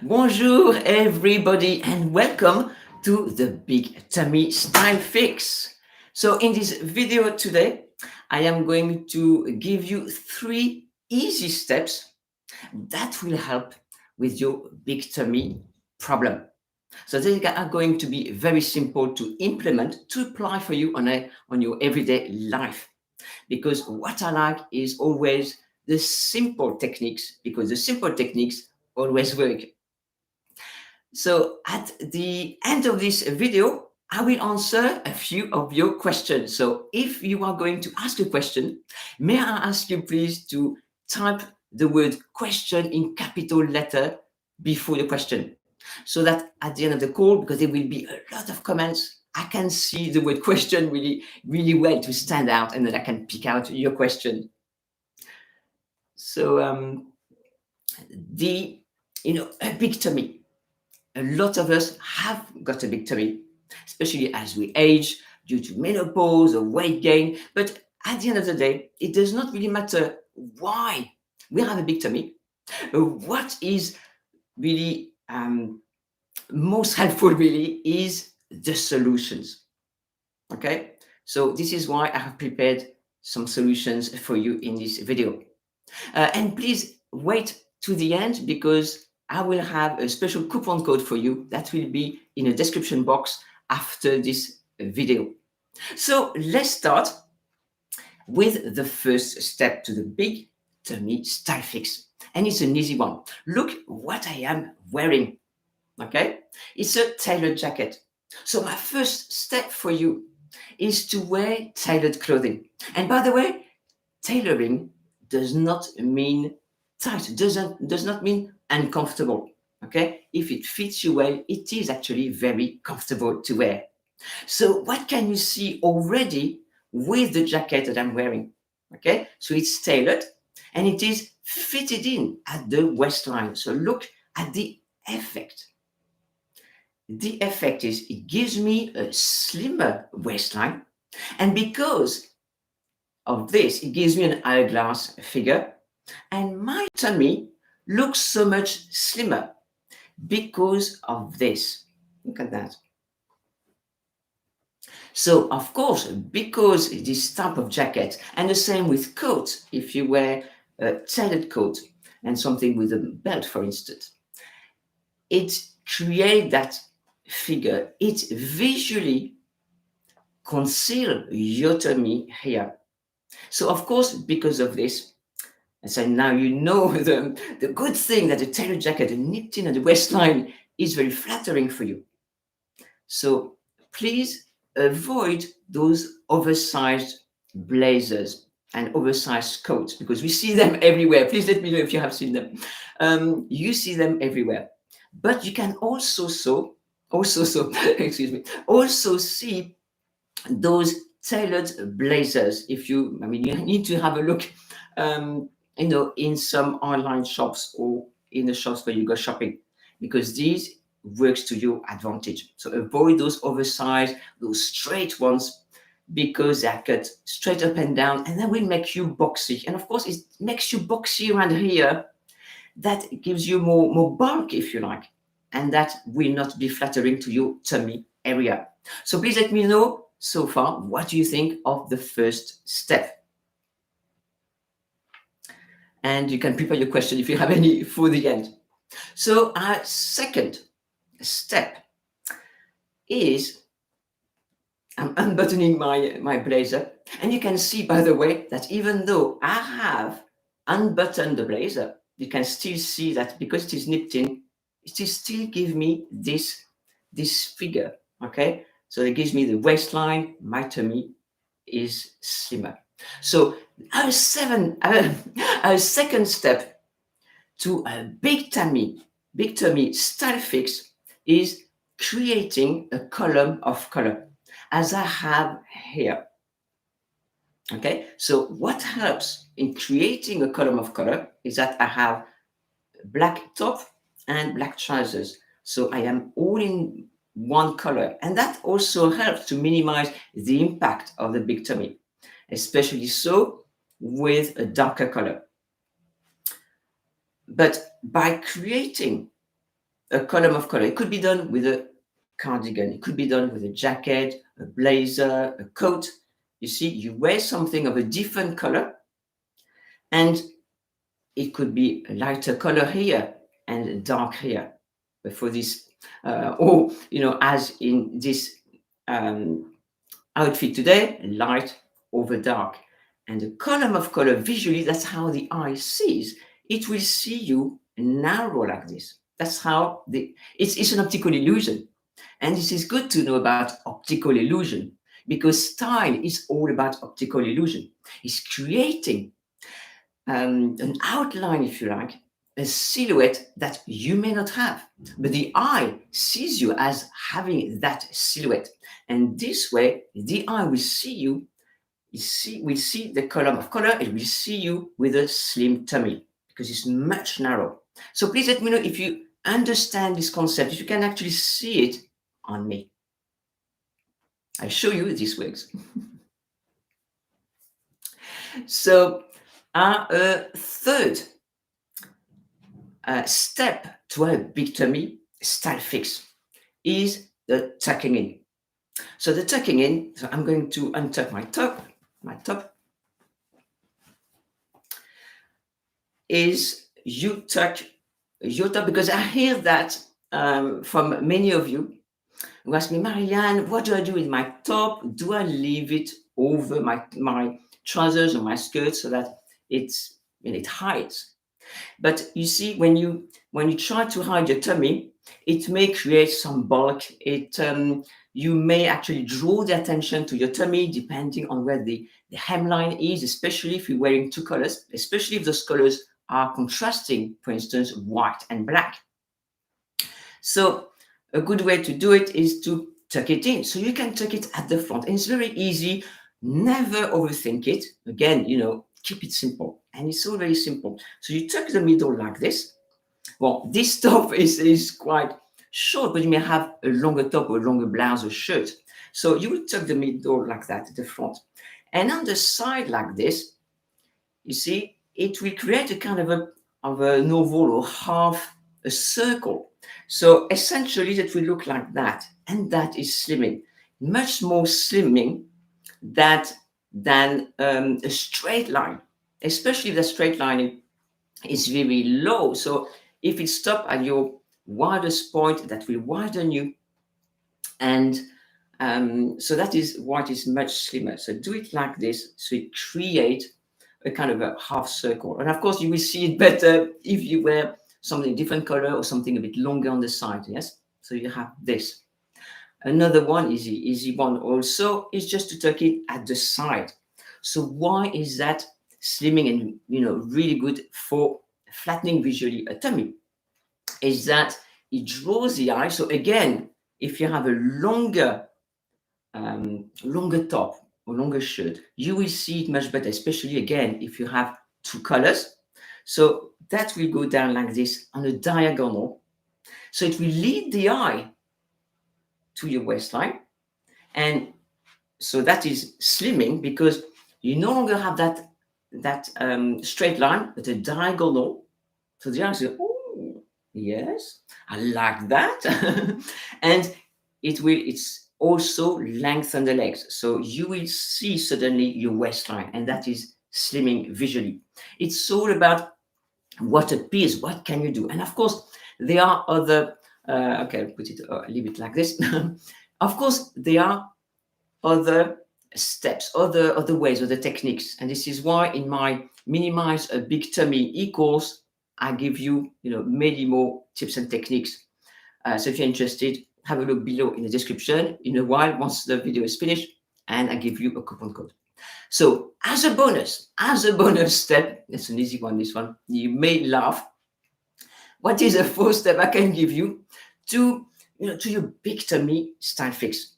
Bonjour, everybody, and welcome to the Big Tummy Style Fix. So, in this video today, I am going to give you 3 easy steps that will help with your big tummy problem. So, they are going to be very simple to implement, to apply for you on your everyday life. Because what I like is always the simple techniques, because the simple techniques always work. So at the end of this video, I will answer a few of your questions. So if you are going to ask a question, may I ask you please to type the word question in capital letter before the question, so that at the end of the call, because there will be a lot of comments, I can see the word question really well to stand out, and then I can pick out your question. So the a big tummy, a lot of us have got a big tummy, especially as we age due to menopause or weight gain. But at the end of the day, it does not really matter why we have a big tummy. What is really most helpful, really, is the solutions. Okay, so this is why I have prepared some solutions for you in this video. And please wait to the end, because I will have a special coupon code for you that will be in a description box after this video. So let's start with the first step to the big tummy style fix. And it's an easy one. Look what I am wearing. Okay? It's a tailored jacket. So my first step for you is to wear tailored clothing. And by the way, tailoring does not mean tight, does not mean uncomfortable. Okay, if it fits you well, it is actually very comfortable to wear. So what can you see already with the jacket that I'm wearing? Okay, so it's tailored and it is fitted in at the waistline. So look at the effect. The effect is it gives me a slimmer waistline, and because of this, it gives me an hourglass figure, and my tummy looks so much slimmer because of this. Look at that. So, of course, because this type of jacket, and the same with coats, if you wear a tailored coat and something with a belt, for instance, it creates that figure. It visually conceals your tummy here. So, of course, because of this, and so now you know the good thing that the tailored jacket, the nipped in at the waistline, is very flattering for you. So please avoid those oversized blazers and oversized coats, because we see them everywhere. Please let me know if you have seen them. You see them everywhere. But you can excuse me, also see those tailored blazers. If you, I mean, you need to have a look, in some online shops or in the shops where you go shopping, because these works to your advantage. So avoid those oversized, those straight ones, because they are cut straight up and down, and that will make you boxy. And of course, it makes you boxy around here. That gives you more bulk, if you like, and that will not be flattering to your tummy area. So please let me know so far what do you think of the first step. And you can prepare your question if you have any for the end. So our second step is I'm unbuttoning my blazer. And you can see, by the way, that even though I have unbuttoned the blazer, you can still see that because it is nipped in, it will still give me this figure. Okay, so it gives me the waistline. My tummy is slimmer. So our second step to a big tummy style fix is creating a column of color, as I have here. Okay, so what helps in creating a column of color is that I have black top and black trousers. So I am all in one color, and that also helps to minimize the impact of the big tummy, especially so with a darker color. But by creating a column of color. It could be done with a cardigan. It could be done with a jacket, a blazer, a coat. You see, you wear something of a different color, and it could be a lighter color here and a dark here. But for this, or as in this um, outfit today, light over dark. And the column of color visually, that's how the eye sees. It will see you narrow like this. That's how it's an optical illusion. And this is good to know about optical illusion because style is all about optical illusion. It's creating an outline, if you like, a silhouette that you may not have, but the eye sees you as having that silhouette. And this way, the eye will see you, will see the column of color, it will see you with a slim tummy because it's much narrow. So please let me know if you understand this concept, if you can actually see it on me. I show you this works. So our third step to a big tummy style fix is the tucking in. So the tucking in, so I'm going to untuck my top is you tuck your top, because I hear that from many of you who ask me, Marianne, what do I do with my top? Do I leave it over my trousers or my skirt so that it hides? But you see, when you try to hide your tummy, it may create some bulk. You may actually draw the attention to your tummy depending on where the hemline is, especially if you're wearing two colors, especially if those colors are contrasting, for instance, white and black. So a good way to do it is to tuck it in. So you can tuck it at the front. And it's very easy. Never overthink it. Again, keep it simple. And it's all very simple. So you tuck the middle like this. Well, this top is quite short, but you may have a longer top or a longer blouse or shirt. So you will tuck the middle like that at the front. And on the side like this, you see, it will create a kind of an oval or half a circle. So essentially that will look like that. And that is slimming. Much more slimming than a straight line, especially if the straight line is very low. So if it stops at your widest point, that will widen you. And so that is why it is much slimmer. So do it like this. So it creates a kind of a half circle. And of course, you will see it better if you wear something different color or something a bit longer on the side. Yes. So you have this. Another one, easy one also, is just to tuck it at the side. So why is that slimming and really good for flattening visually a tummy? Is that it draws the eye. So again, if you have a longer top or longer shirt, you will see it much better, especially again if you have two colors. So that will go down like this on a diagonal. So it will lead the eye to your waistline. And so that is slimming because you no longer have that straight line, but a diagonal. So the eye says, oh, yes, I like that. And it's also lengthen the legs. So you will see suddenly your waistline, and that is slimming visually. It's all about what appears, what can you do? And of course, there are other, okay, leave it like this. Of course, there are other steps, other ways, other techniques. And this is why in my Minimize a Big Tummy e-course, I give you, many more tips and techniques. So if you're interested, have a look below in the description in a while once the video is finished, and I give you a coupon code. So as a bonus step, it's an easy one, this one, you may laugh. What is a fourth step I can give you to your big tummy style fix?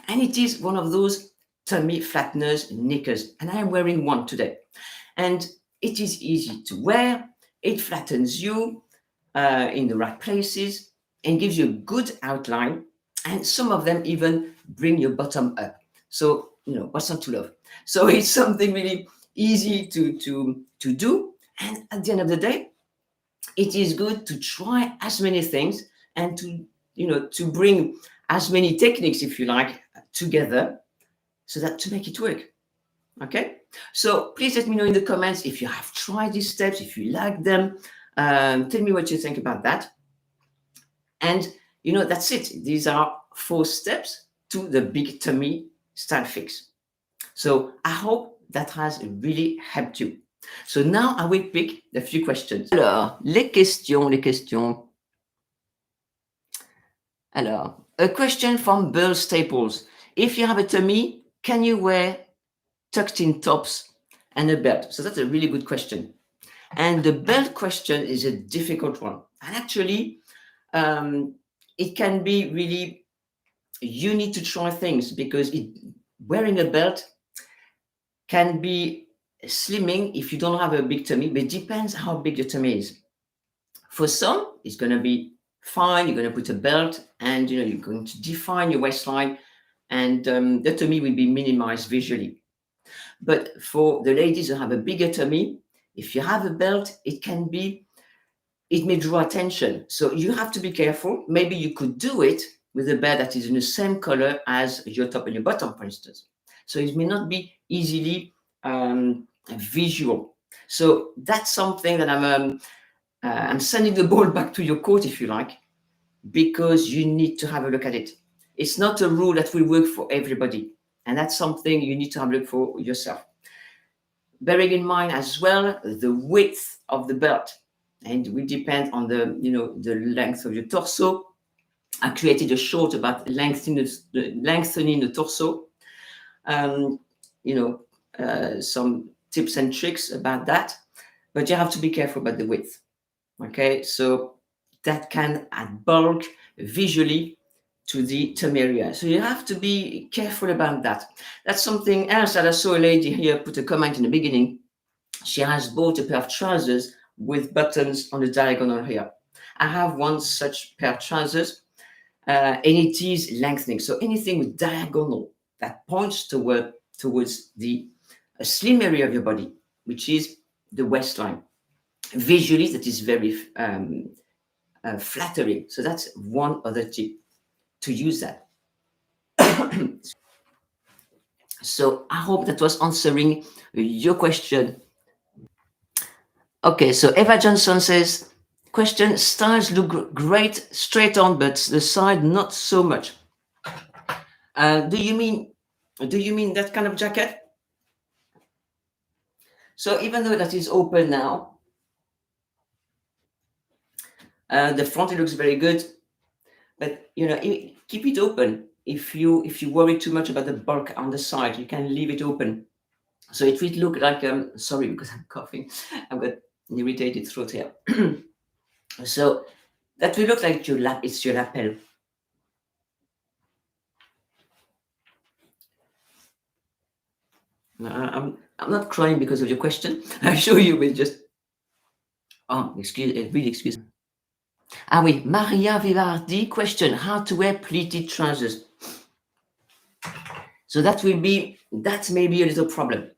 And it is one of those tummy flatteners knickers. And I am wearing one today. And it is easy to wear. It flattens you in the right places and gives you a good outline. And some of them even bring your bottom up. So, what's not to love? So it's something really easy to do. And at the end of the day, it is good to try as many things and to bring as many techniques, if you like, together so that to make it work. Okay, so please let me know in the comments if you have tried these steps, if you like them. Tell me what you think about that. And that's it. These are 4 steps to the big tummy style fix. So I hope that has really helped you. So now I will pick a few questions. Alors, les questions. Alors, a question from Burl Staples. If you have a tummy, can you wear tucked in tops and a belt? So that's a really good question. And the belt question is a difficult one. And actually, it can be really, you need to try things because wearing a belt can be slimming if you don't have a big tummy, but it depends how big your tummy is. For some, it's going to be fine. You're going to put a belt and you're going to define your waistline, and the tummy will be minimized visually. But for the ladies who have a bigger tummy, if you have a belt, it may draw attention. So you have to be careful. Maybe you could do it with a belt that is in the same color as your top and your bottom, for instance. So it may not be easily visual. So that's something that I'm sending the ball back to your court, if you like, because you need to have a look at it. It's not a rule that will work for everybody. And that's something you need to have a look for yourself. Bearing in mind as well the width of the belt, and it will depend on the length of your torso. I created a short about lengthening the torso. Some tips and tricks about that, but you have to be careful about the width. Okay, so that can add bulk visually to the tummy area. So you have to be careful about that. That's something else that I saw a lady here put a comment in the beginning. She has bought a pair of trousers with buttons on the diagonal here. I have one such pair of trousers, and it is lengthening. So anything with diagonal that points towards the slim area of your body, which is the waistline. Visually, that is very flattering. So that's one other tip, to use that. So I hope that was answering your question. Okay, so Eva Johnson says, question, styles look great straight on, but the side not so much. Do you mean that kind of jacket? So even though that is open now, the front, it looks very good, but keep it open. If you worry too much about the bulk on the side, you can leave it open. So it will look like, sorry, because I'm coughing, I've got an irritated throat here. So that will look like it's your lapel. I'm not crying because of your question. I'm sure you will just. Oh, really excuse me. Ah oui, Maria Vivardi question, how to wear pleated trousers. So that may be a little problem.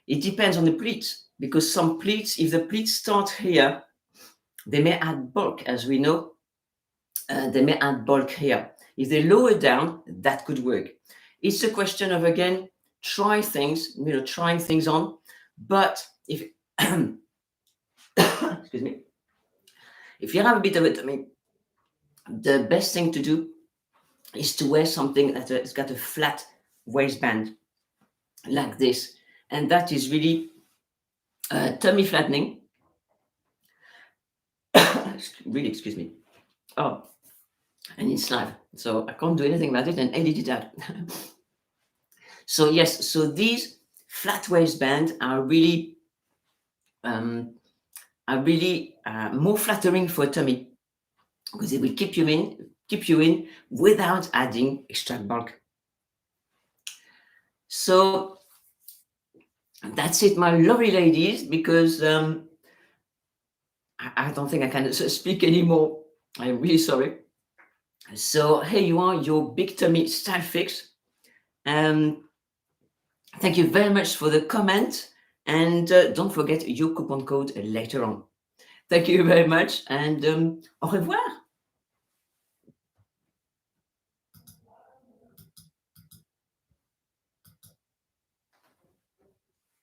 It depends on the pleats, because some pleats, if the pleats start here, they may add bulk, as we know. They may add bulk here. If they lower down, that could work. It's a question of, again, trying things on. But if excuse me, if you have a bit of it, the best thing to do is to wear something that has got a flat waistband like this, and that is really tummy flattening. Really, excuse me. Oh, and it's live, so I can't do anything about it and edit it out. So yes, so these flat waistbands are really more flattering for a tummy, because it will keep you in without adding extra bulk. So that's it, my lovely ladies, because I don't think I can speak anymore. I'm really sorry. So here you are, your big tummy style fix. Thank you very much for the comment, and don't forget your coupon code later on. Thank you very much, and au revoir.